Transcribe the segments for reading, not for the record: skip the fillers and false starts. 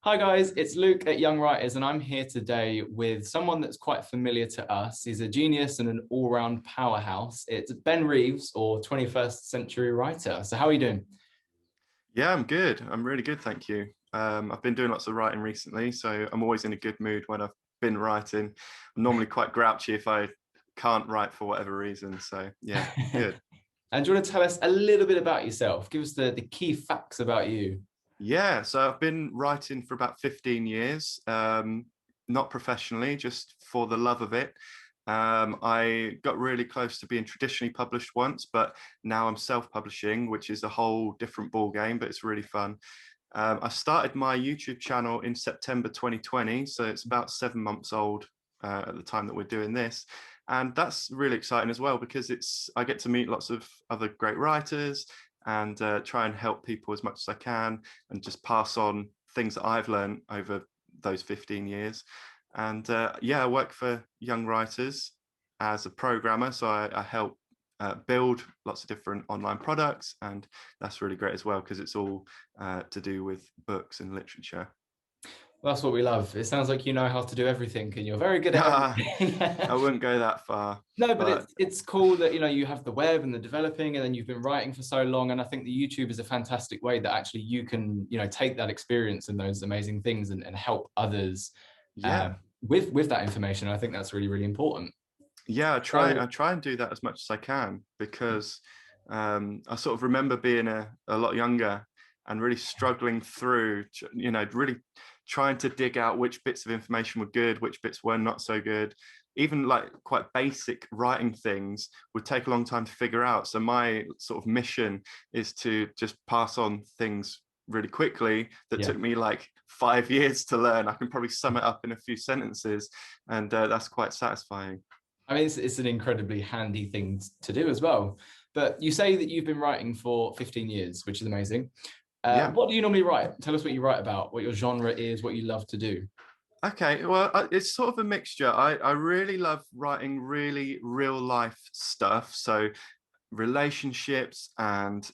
Hi guys, it's Luke at Young Writers, and I'm here today with someone that's quite familiar to us. He's a genius and an all-round powerhouse. It's Ben Reeves, or 21st century writer. So how are you doing? Yeah, I'm good. I'm really good, thank you. I've been doing lots of writing recently, so I'm always in a good mood when I've been writing. I'm normally quite grouchy if I can't write for whatever reason. So yeah, good. And do you want to tell us a little bit about yourself? Give us the key facts about you. Yeah, so I've been writing for about 15 years, not professionally, just for the love of it. I got really close to being traditionally published once, but now I'm self-publishing, which is a whole different ball game, but it's really fun. I started my YouTube channel in September 2020, so it's about 7 months old at the time that we're doing this. And that's really exciting as well because I get to meet lots of other great writers and try and help people as much as I can and just pass on things that I've learned over those 15 years. And yeah, I work for young writers as a programmer, so I help build lots of different online products, and that's really great as well because it's all to do with books and literature. That's what we love. It sounds like you know how to do everything and you're very good at I everything. wouldn't go that far, No, but but it's cool that you have the web and the developing, and then you've been writing for so long. And I think the YouTube is a fantastic way that actually you can take that experience and those amazing things and help others uh, yeah, with that information. I think that's really, really important. yeah, So I try and do that as much as I can because I sort of remember being a lot younger and really struggling through, really trying to dig out which bits of information were good, which bits were not so good. Even like quite basic writing things would take a long time to figure out. So my sort of mission is to just pass on things really quickly that yeah. took me like 5 years to learn. I can probably sum it up in a few sentences, and that's quite satisfying. I mean, it's an incredibly handy thing to do as well. But you say that you've been writing for 15 years, which is amazing. Yeah. What do you normally write? Tell us what you write about, what your genre is, what you love to do. Okay, well, it's sort of a mixture. I really love writing really real life stuff. So relationships and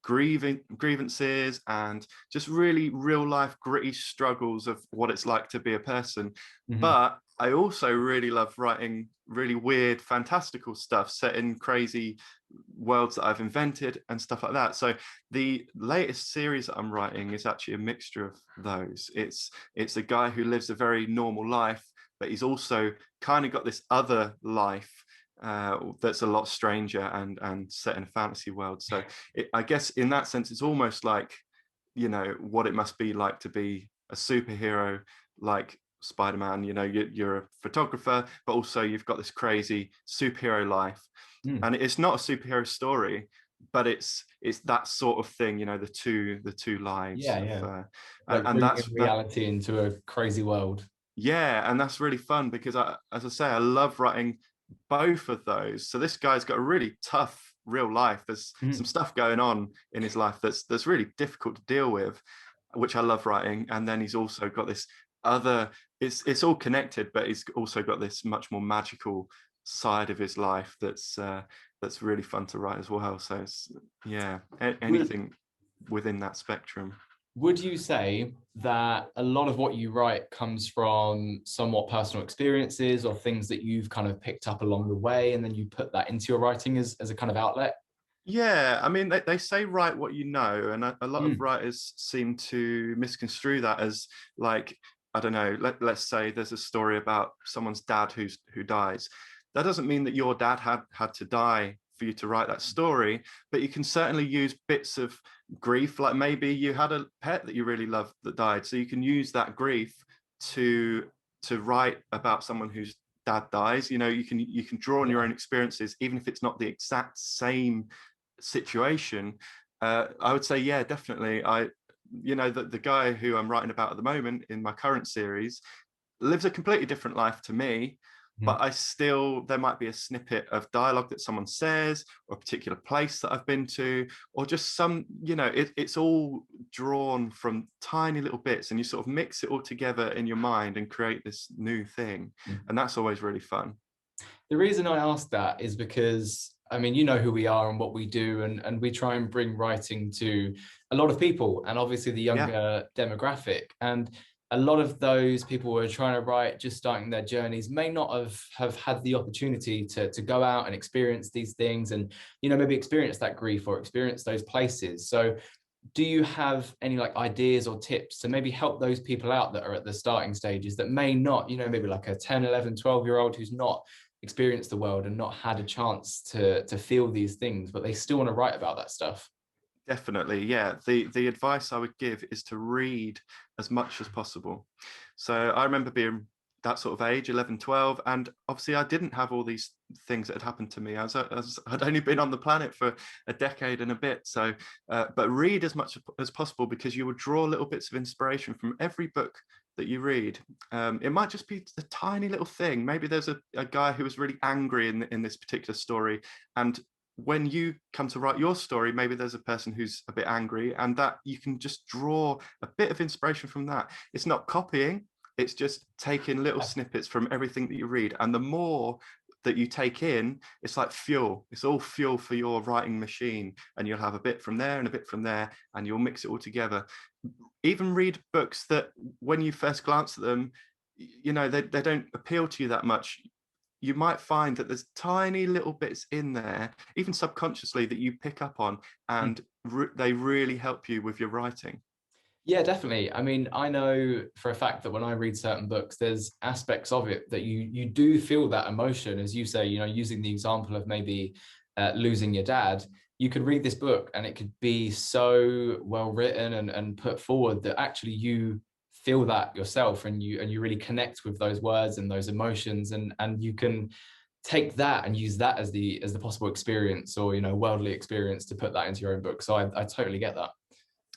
grievances and just really real life gritty struggles of what it's like to be a person. Mhm. But I also really love writing really weird fantastical stuff set in crazy worlds that I've invented and stuff like that. So the latest series that I'm writing is actually a mixture of those. It's a guy who lives a very normal life, but he's also kind of got this other life that's a lot stranger and set in a fantasy world. So I guess in that sense, it's almost like what it must be like to be a superhero like Spider-Man. You're a photographer, but also you've got this crazy superhero life, Mm. and it's not a superhero story, but it's that sort of thing. The two lives Yeah, of, yeah. and, Like and bringing that's that. reality into a crazy world. Yeah, and that's really fun because as I say, I love writing both of those. So this guy's got a really tough real life. There's some Mhm. stuff going on in his life that's really difficult to deal with, which I love writing. And then he's also got this other. It's all connected, but he's also got this much more magical side of his life that's really fun to write as well. So it's yeah, Would, anything within that spectrum. would you say that a lot of what you write comes from somewhat personal experiences or things that you've kind of picked up along the way, and then you put that into your writing as a kind of outlet? Yeah, I mean, they say write what you know, and a lot of Mm. writers seem to misconstrue that as like, I don't know, let's say there's a story about someone's dad who dies. That doesn't mean that your dad had to die for you to write that story, but you can certainly use bits of grief, like maybe you had a pet that you really loved that died, so you can use that grief to write about someone whose dad dies. You can draw on your Yeah. own experiences, even if it's not the exact same situation. I would say, yeah, definitely. The guy who I'm writing about at the moment in my current series lives a completely different life to me, but Mhm. there might be a snippet of dialogue that someone says, or a particular place that I've been to, or just it's all drawn from tiny little bits, and you sort of mix it all together in your mind and create this new thing. And that's always really fun. The reason I asked that is because I mean, you know who we are and what we do, and we try and bring writing to a lot of people, and obviously the Yeah, younger demographic. And a lot of those people who are trying to write, just starting their journeys, may not have had the opportunity to go out and experience these things, and maybe experience that grief or experience those places. So do you have any like ideas or tips to maybe help those people out that are at the starting stages that may not, maybe like a 10, 11, 12-year-old who's not experienced the world and not had a chance to feel these things, but they still want to write about that stuff? definitely. Yeah, the advice I would give is to read as much as possible. So I remember being that sort of age, 11, 12, and obviously I didn't have all these things that had happened to me, as I'd only been on the planet for a decade and a bit. So but read as much as possible, because you will draw little bits of inspiration from every book that you read. It might just be a tiny little thing. Maybe there's a guy who was really angry in this particular story, and when you come to write your story, maybe there's a person who's a bit angry, and that you can just draw a bit of inspiration from that. It's not copying, it's just taking little snippets from everything that you read. And the more that you take in, it's like fuel. It's all fuel for your writing machine. And you'll have a bit from there and a bit from there, and you'll mix it all together. Even read books that when you first glance at them, they don't appeal to you that much. You might find that there's tiny little bits in there, even subconsciously, that you pick up on, and they really help you with your writing. Yeah, definitely. I mean, I know for a fact that when I read certain books, there's aspects of it that you do feel that emotion, as you say, using the example of maybe losing your dad. You could read this book and it could be so well written and put forward that actually you feel that yourself, and you really connect with those words and those emotions, and you can take that and use that as the possible experience, or worldly experience, to put that into your own book. So I totally get that.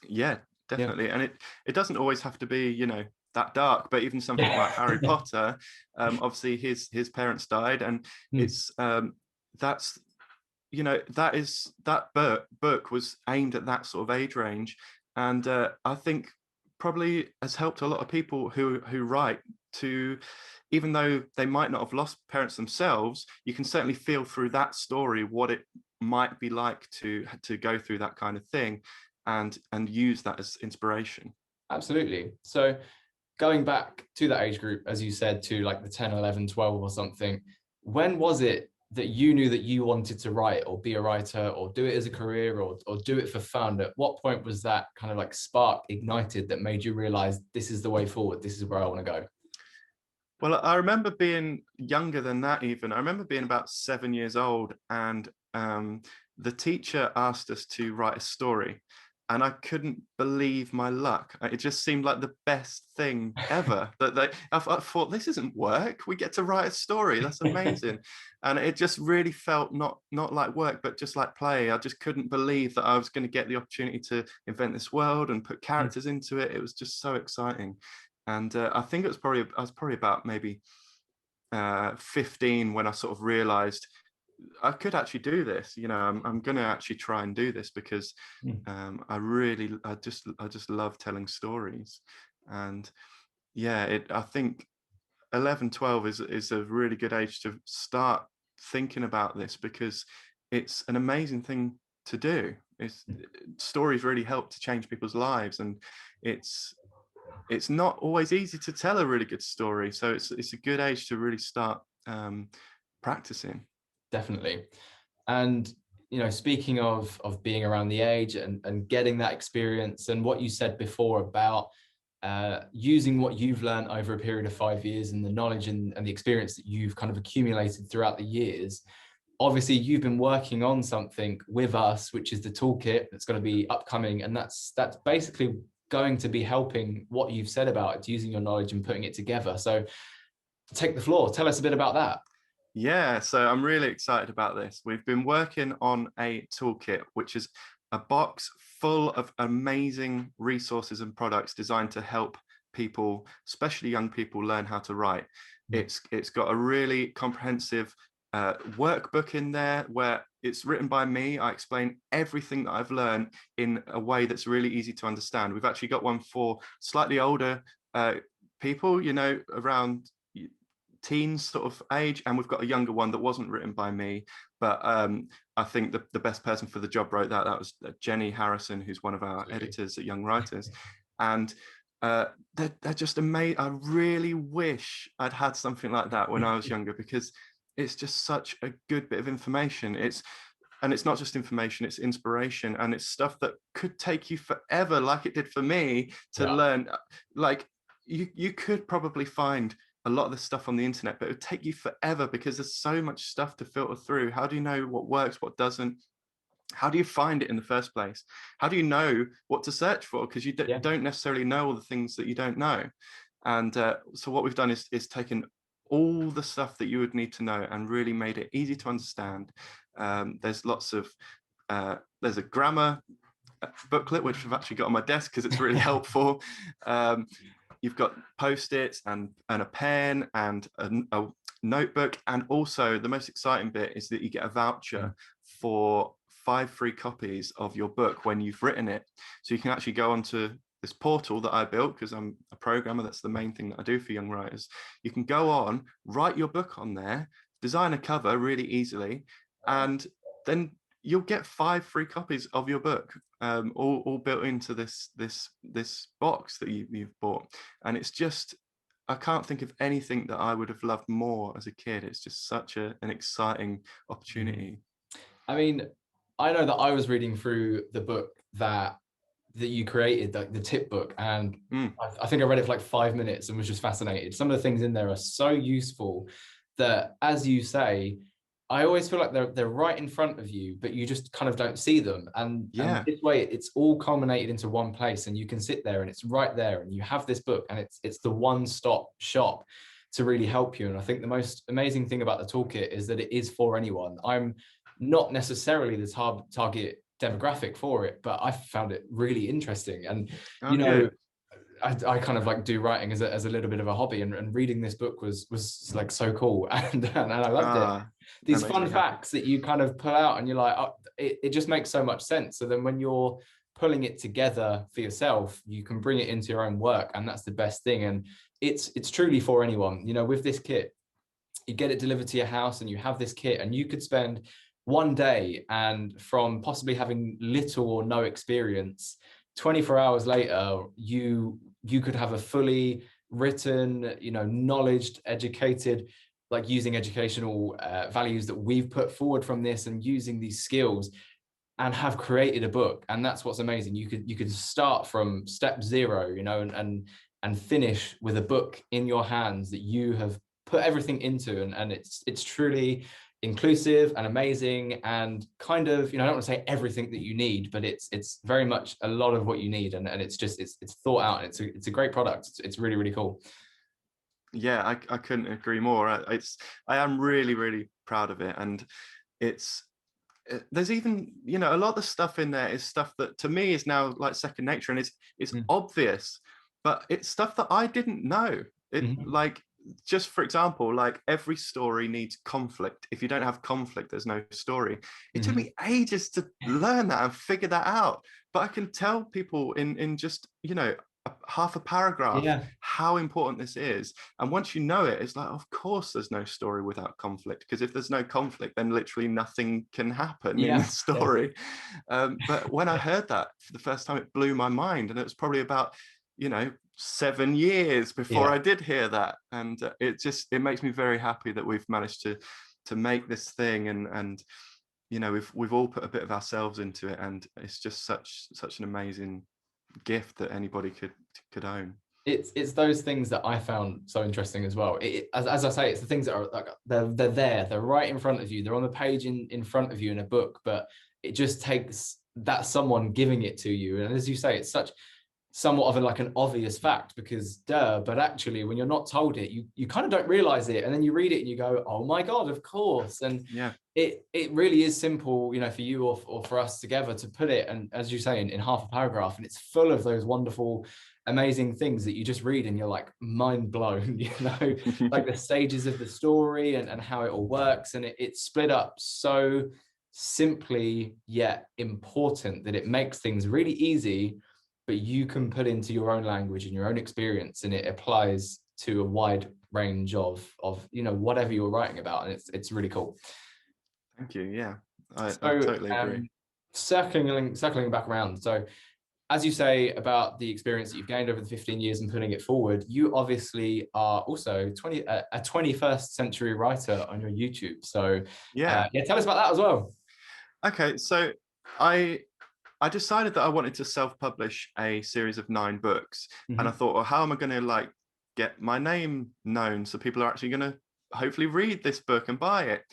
Yeah, Yeah. definitely. And it doesn't always have to be, that dark, but even something like Harry Yeah. Potter, obviously his parents died, and Hmm. it's that's that book was aimed at that sort of age range. And I think probably has helped a lot of people who write to, even though they might not have lost parents themselves, you can certainly feel through that story what it might be like to go through that kind of thing, and use that as inspiration. Absolutely. So going back to that age group, as you said, to like the 10, 11, 12 or something, when was it that you knew that you wanted to write or be a writer or do it as a career, or do it for fun? At what point was that kind of like spark ignited that made you realize this is the way forward? This is where I want to go. Well, I remember being younger than that even. I remember being about 7 years old, and the teacher asked us to write a story. And I couldn't believe my luck. It just seemed like the best thing ever. I thought, this isn't work. We get to write a story. That's amazing. And it just really felt not like work, but just like play. I just couldn't believe that I was going to get the opportunity to invent this world and put characters into it. It was just so exciting. And I think I was probably about maybe 15 when I sort of realized I could actually do this. I'm going to actually try and do this, because I just love telling stories. And yeah, I think 11, 12 is a really good age to start thinking about this, because it's an amazing thing to do. Stories really help to change people's lives, and it's it's not always easy to tell a really good story. So it's a good age to really start practicing. Definitely. And speaking of being around the age and getting that experience, and what you said before about using what you've learned over a period of 5 years, and the knowledge and the experience that you've kind of accumulated throughout the years, obviously you've been working on something with us, which is the toolkit that's going to be upcoming, and that's basically going to be helping what you've said about it, using your knowledge and putting it together. So take the floor, tell us a bit about that. Yeah, so I'm really excited about this. We've been working on a toolkit, which is a box full of amazing resources and products designed to help people, especially young people, learn how to write. It's got a really comprehensive workbook in there where it's written by me. I explain everything that I've learned in a way that's really easy to understand. We've actually got one for slightly older people, around teen sort of age, and we've got a younger one that wasn't written by me, but I think the best person for the job wrote that. That was Jenny Harrison, who's one of our editors at Young Writers, and they're just amazing. I really wish I'd had something like that when I was younger, because it's just such a good bit of information. And it's not just information, it's inspiration, and it's stuff that could take you forever, like it did for me, to learn. Like you could probably find a lot of this stuff on the internet, but it would take you forever because there's so much stuff to filter through. How do you know what works, what doesn't? How do you find it in the first place? How do you know what to search for? Because you don't necessarily know all the things that you don't know. And so what we've done is taken all the stuff that you would need to know and really made it easy to understand. There's lots of, there's a grammar booklet, which I've actually got on my desk because it's really helpful. You've got Post-its and a pen and a notebook. And also the most exciting bit is that you get a voucher for 5 free copies of your book when you've written it. So you can actually go onto this portal that I built, because I'm a programmer. That's the main thing that I do for young writers. You can go on, write your book on there, design a cover really easily, and then you'll get 5 free copies of your book, all built into this box that you've bought. And it's just, I can't think of anything that I would have loved more as a kid. It's just such an exciting opportunity. I mean, I know that I was reading through the book that you created, the tip book, and I think I read it for like 5 minutes and was just fascinated. Some of the things in there are so useful that, as you say, I always feel like they're right in front of you, but you just kind of don't see them. And this way, it's all culminated into one place, and you can sit there and it's right there, and you have this book, and it's the one-stop shop to really help you. And I think the most amazing thing about the toolkit is that it is for anyone. I'm not necessarily the target demographic for it, but I found it really interesting. And you know, I kind of like do writing as a little bit of a hobby, and reading this book was like so cool, and I loved it. These fun facts that you kind of pull out, and you're like, oh, it just makes so much sense. So then when you're pulling it together for yourself, you can bring it into your own work, and that's the best thing. And it's truly for anyone. You know, with this kit, you get it delivered to your house, and you have this kit, and you could spend one day, and from possibly having little or no experience, 24 hours later, you could have a fully written, you know, knowledge, educated, like using educational values that we've put forward from this, and using these skills, and have created a book. And that's what's amazing. You could start from step 0, you know, and finish with a book in your hands that you have put everything into, and it's truly inclusive and amazing, and kind of, you know, I don't want to say everything that you need, but it's very much a lot of what you need, and it's just it's thought out, and it's a great product. It's really, really cool. Yeah, I couldn't agree more. I am really, really proud of it. And there's even, you know, a lot of the stuff in there is stuff that to me is now like second nature, and it's obvious, but it's stuff that I didn't know. Like, just for example, like every story needs conflict. If you don't have conflict, there's no story. It took me ages to learn that and figure that out, but I can tell people in just, you know, half a paragraph how important this is. And once you know it, it's like, of course there's no story without conflict, because if there's no conflict, then literally nothing can happen in the story. But when I heard that for the first time, it blew my mind. And it was probably about, you know, 7 years before I did hear that. And it makes me very happy that we've managed to make this thing, and you know, we've all put a bit of ourselves into it, and it's just such an amazing gift that anybody could own. It's those things that I found so interesting as well. As I say, it's the things that are like, they're right in front of you, they're on the page in front of you in a book, but it just takes that someone giving it to you. And as you say, it's such somewhat of like an obvious fact, because but actually when you're not told it, you kind of don't realize it, and then you read it and you go, oh my god, of course. And it really is simple, you know, for you or for us together to put it, and as you say, in half a paragraph, and it's full of those wonderful, amazing things that you just read and you're like mind blown, you know, like the stages of the story and how it all works. And it's split up so simply yet important that it makes things really easy, but you can put into your own language and your own experience, and it applies to a wide range of whatever you're writing about, and it's really cool. Thank you. Yeah, I So totally agree. circling back around, so as you say about the experience that you've gained over the 15 years and putting it forward, you obviously are also a 21st century writer on your YouTube. So Yeah. yeah, tell us about that as well. Okay, so I decided that I wanted to self-publish a series of 9 books, and I Mhm. thought, well, how am I going to like get my name known so people are actually going to hopefully read this book and buy it?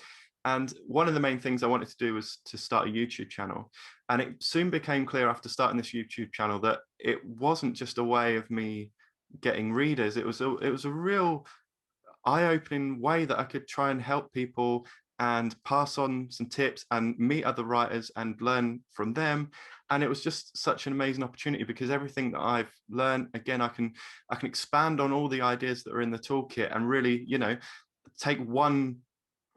And one of the main things I wanted to do was to start a YouTube channel, and it soon became clear after starting this YouTube channel that it wasn't just a way of me getting readers. It was a real eye-opening way that I could try and help people and pass on some tips and meet other writers and learn from them. And it was just such an amazing opportunity because everything that I've learned, again, I can expand on all the ideas that are in the toolkit and really, take one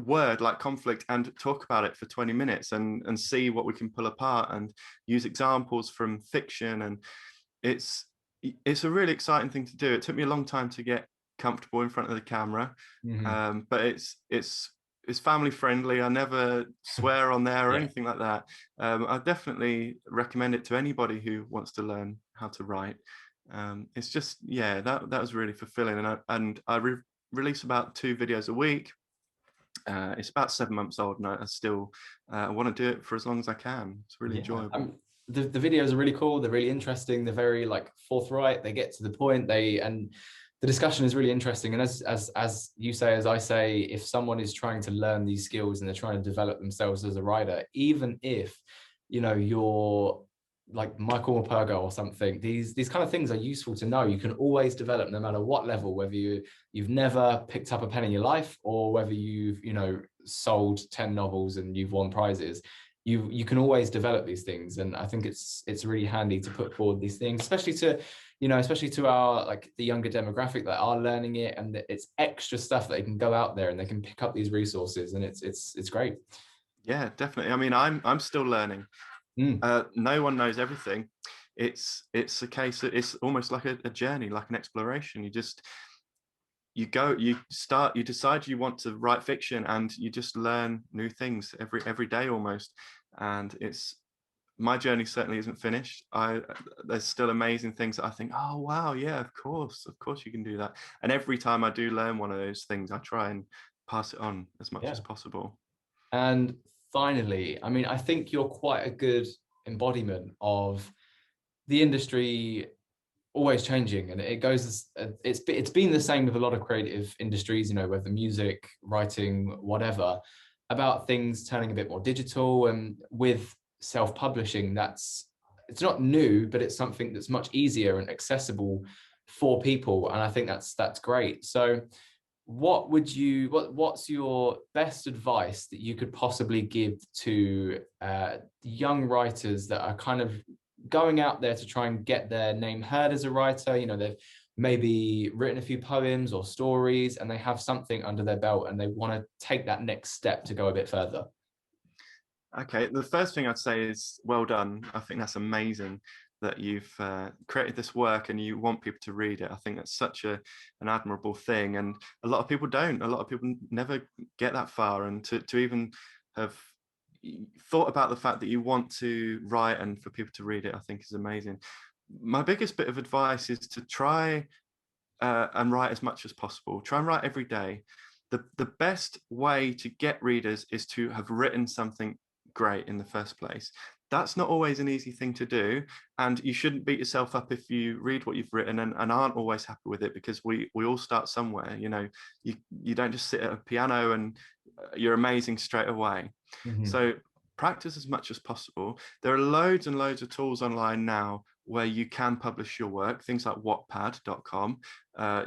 word like conflict and talk about it for 20 minutes and see what we can pull apart and use examples from fiction. And it's it's a really exciting thing to do. It took me a long time to get comfortable in front of the camera, Mhm. but it's family friendly. I never swear on there or Yeah. anything like that. I definitely recommend it to anybody who wants to learn how to write. It's just, yeah, that was really fulfilling, and I release about 2 videos a week. It's about 7 months old, and I still want to do it for as long as I can. It's really Yeah, enjoyable. the videos are really cool. They're really interesting. They're very like forthright. They get to the point. And the discussion is really interesting. And as you say, as I say, if someone is trying to learn these skills and they're trying to develop themselves as a writer, even if you're like Michael Morpurgo or something, these kind of things are useful to know. You can always develop no matter what level, whether you've never picked up a pen in your life or whether you've sold 10 novels and you've won prizes. You can always develop these things, and I think it's really handy to put forward these things, especially to our like the younger demographic that are learning it, and it's extra stuff that they can go out there and they can pick up these resources, and it's great. Yeah, definitely. I mean, I'm still learning. Mm. No one knows everything. It's a case that it's almost like a journey, like an exploration. You decide you want to write fiction, and you just learn new things every day almost. And it's my journey certainly isn't finished. There's still amazing things that I think, oh wow, yeah, of course you can do that. And every time I do learn one of those things, I try and pass it on as much as Yeah. possible. And finally, I mean, I think you're quite a good embodiment of the industry always changing, and it goes it's been the same with a lot of creative industries, whether music, writing, whatever, about things turning a bit more digital. And with self-publishing, it's not new, but it's something that's much easier and accessible for people, and I think that's great. So what's your best advice that you could possibly give to young writers that are kind of going out there to try and get their name heard as a writer? They've maybe written a few poems or stories and they have something under their belt and they want to take that next step to go a bit further. Okay, the first thing I'd say is well done. I think that's amazing that you've created this work and you want people to read it. I think that's such an admirable thing, and a lot of people don't. A lot of people never get that far, and to even have thought about the fact that you want to write and for people to read it, I think is amazing. My biggest bit of advice is to try and write as much as possible. Try and write every day. The best way to get readers is to have written something great in the first place. That's not always an easy thing to do, and you shouldn't beat yourself up if you read what you've written and aren't always happy with it, because we all start somewhere. You don't just sit at a piano and you're amazing straight away. Mhm. So practice as much as possible. There are loads and loads of tools online now where you can publish your work, things like wattpad.com.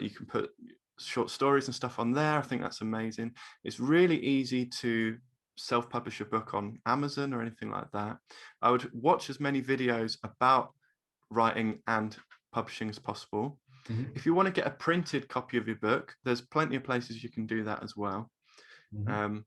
You can put short stories and stuff on there. I think that's amazing. It's really easy to self-publish a book on Amazon or anything like that. I would watch as many videos about writing and publishing as possible. Mhm. If you want to get a printed copy of your book, there's plenty of places you can do that as well. Mhm. Um,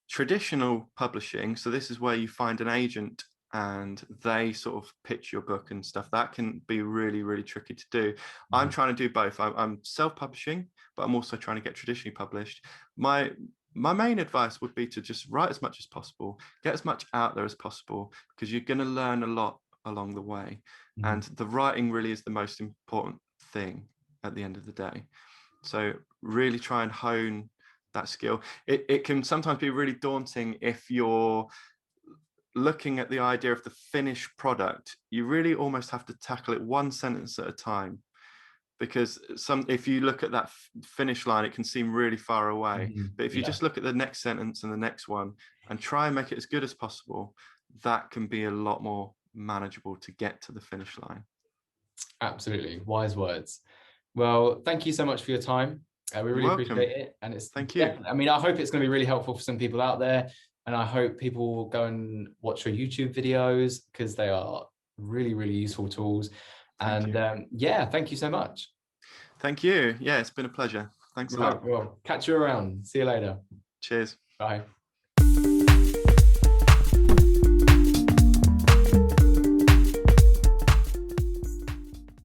Traditional publishing, so this is where you find an agent and they sort of pitch your book and stuff. That can be really, really tricky to do. I'm trying to do both. I'm self-publishing, but I'm also trying to get traditionally published. My main advice would be to just write as much as possible, get as much out there as possible, because you're going to learn a lot along the way. And the writing really is the most important thing at the end of the day. So really try and hone that skill. It can sometimes be really daunting if you're looking at the idea of the finished product. You really almost have to tackle it one sentence at a time, because if you look at that finish line, it can seem really far away. But if you just look at the next sentence and the next one and try and make it as good as possible, that can be a lot more manageable to get to the finish line. Absolutely. Wise words. Well, thank you so much for your time. We really appreciate it. And it's Thank you. I mean, I hope it's going to be really helpful for some people out there. And I hope people will go and watch your YouTube videos, because they are really, really useful tools. And yeah, thank you so much. Thank you. Yeah, it's been a pleasure. Thanks a lot. Well, catch you around. See you later. Cheers. Bye.